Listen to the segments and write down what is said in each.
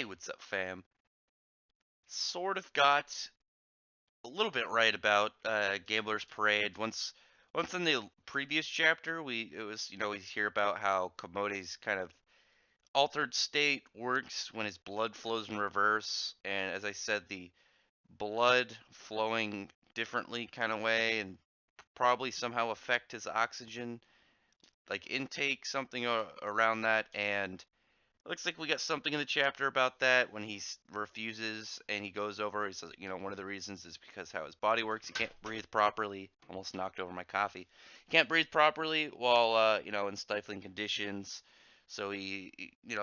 Hey, what's up, fam? Sort of got a little bit right about Gambler's Parade. Once in the previous chapter, we hear about how Komode's kind of altered state works when his blood flows in reverse, and as I said, the blood flowing differently kind of way, and probably somehow affect his oxygen like intake, something around that, and looks like we got something in the chapter about that when he refuses and he goes over. He says, one of the reasons is because how his body works. He can't breathe properly. Almost knocked over my coffee. He can't breathe properly while, in stifling conditions. So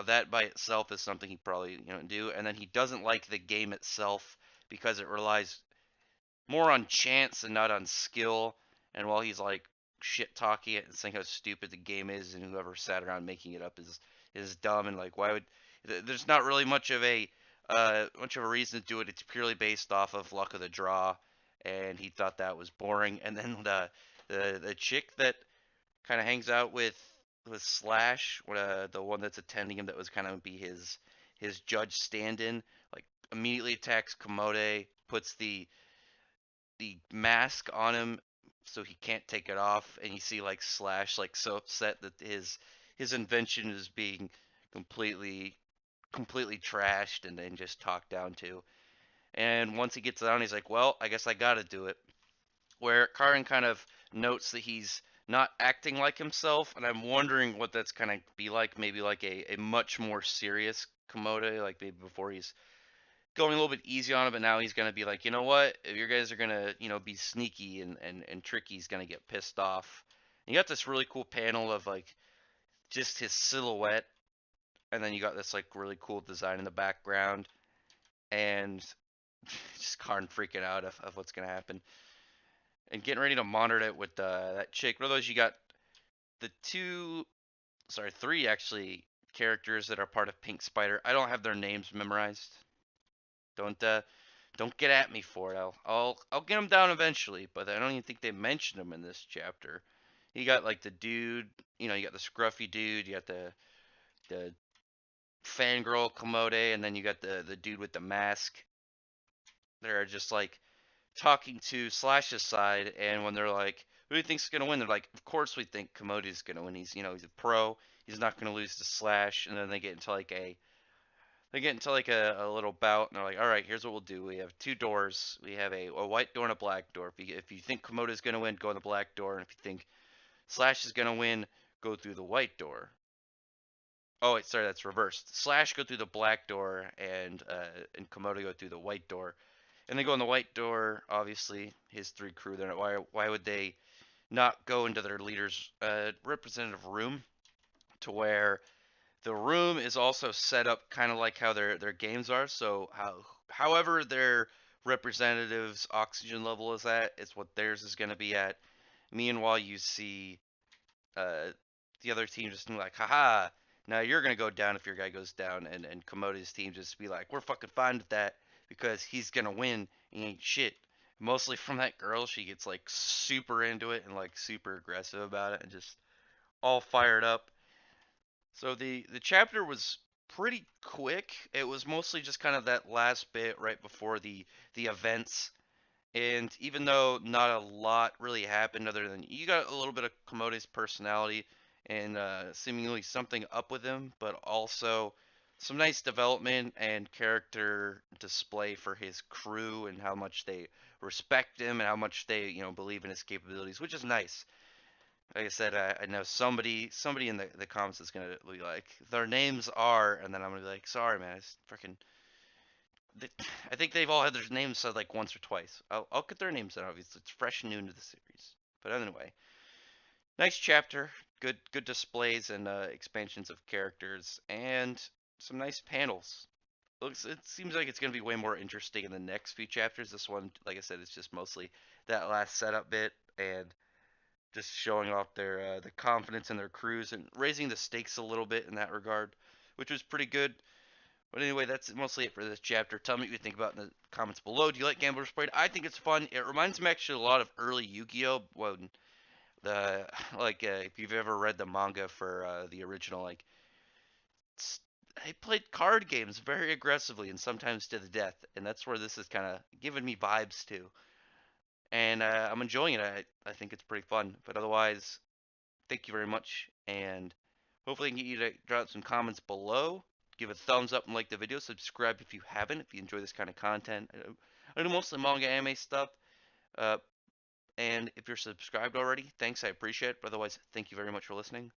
that by itself is something he probably, do. And then he doesn't like the game itself because it relies more on chance and not on skill. And while he's like shit talking it and saying how stupid the game is, and whoever sat around making it up is dumb, and like why would there's not really much of a reason to do it. It's purely based off of luck of the draw, and he thought that was boring. And then the chick that kind of hangs out with Slash, the one that's attending him, that was kind of be his judge stand-in, like immediately attacks Komode, puts the mask on him so he can't take it off, and you see like Slash like so upset that his invention is being completely completely trashed and then just talked down to. And once he gets down, he's like, well, I guess I gotta do it. Where Karin kind of notes that he's not acting like himself, and I'm wondering what that's gonna be like. Maybe like a much more serious Komodo, like maybe before he's going a little bit easy on him, but now he's gonna be like, you know what? If you guys are gonna, be sneaky and tricky, he's gonna get pissed off. And you got this really cool panel of like just his silhouette, and then you got this like really cool design in the background, and just Karn freaking out of what's gonna happen and getting ready to monitor it with that chick. For those, you got the three actually characters that are part of Pink Spider. I don't have their names memorized. Don't don't get at me for it. I'll get him down eventually, but I don't even think they mentioned him in this chapter. You got like the dude, you got the scruffy dude, you got the fangirl Komode, and then you got the dude with the mask. They're just like talking to Slash's side, and when they're like, "Who do you think's gonna win?" They're like, "Of course we think Komode's gonna win. He's a pro. He's not gonna lose to Slash." And then they get into like a little bout, and they're like, all right, here's what we'll do. We have two doors. We have a white door and a black door. If you think Komodo's going to win, go in the black door. And if you think Slash is going to win, go through the white door. Oh, wait, sorry, that's reversed. Slash go through the black door, and Komodo go through the white door. And they go in the white door, obviously, his three crew. They're not, why would they not go into their leader's representative room to where the room is also set up kind of like how their games are. So however their representatives' oxygen level is at, is what theirs is going to be at. Meanwhile, you see uh, the other team just being like, haha, now you're going to go down if your guy goes down. And Komodo's team just be like, we're fucking fine with that because he's going to win. He ain't shit. Mostly from that girl, she gets like super into it and like super aggressive about it and just all fired up. So the chapter was pretty quick. It was mostly just kind of that last bit right before the events. And even though not a lot really happened other than you got a little bit of Komode's personality and seemingly something up with him, but also some nice development and character display for his crew and how much they respect him and how much they, believe in his capabilities, which is nice. Like I said, I know somebody in the comments is gonna be like, their names are, and then I'm gonna be like, sorry, man, it's freaking. I think they've all had their names said like once or twice. I'll get their names out. Obviously, it's fresh and new into the series. But anyway, nice chapter, good displays and expansions of characters, and some nice panels. It seems like it's gonna be way more interesting in the next few chapters. This one, like I said, is just mostly that last setup bit and just showing off the confidence in their crews and raising the stakes a little bit in that regard, which was pretty good. But anyway, that's mostly it for this chapter. Tell me what you think about in the comments below. Do you like Gambler's Parade? I think it's fun. It reminds me actually a lot of early Yu-Gi-Oh! When if you've ever read the manga for the original like I played card games very aggressively and sometimes to the death, and that's where this is kind of giving me vibes to. And I'm enjoying it. I think it's pretty fun. But otherwise, thank you very much, and hopefully I can get you to drop some comments below. Give a thumbs up and like the video. Subscribe if you haven't, if you enjoy this kind of content. I do mostly manga anime stuff. Uh, and if you're subscribed already, thanks. I appreciate it. But otherwise, thank you very much for listening.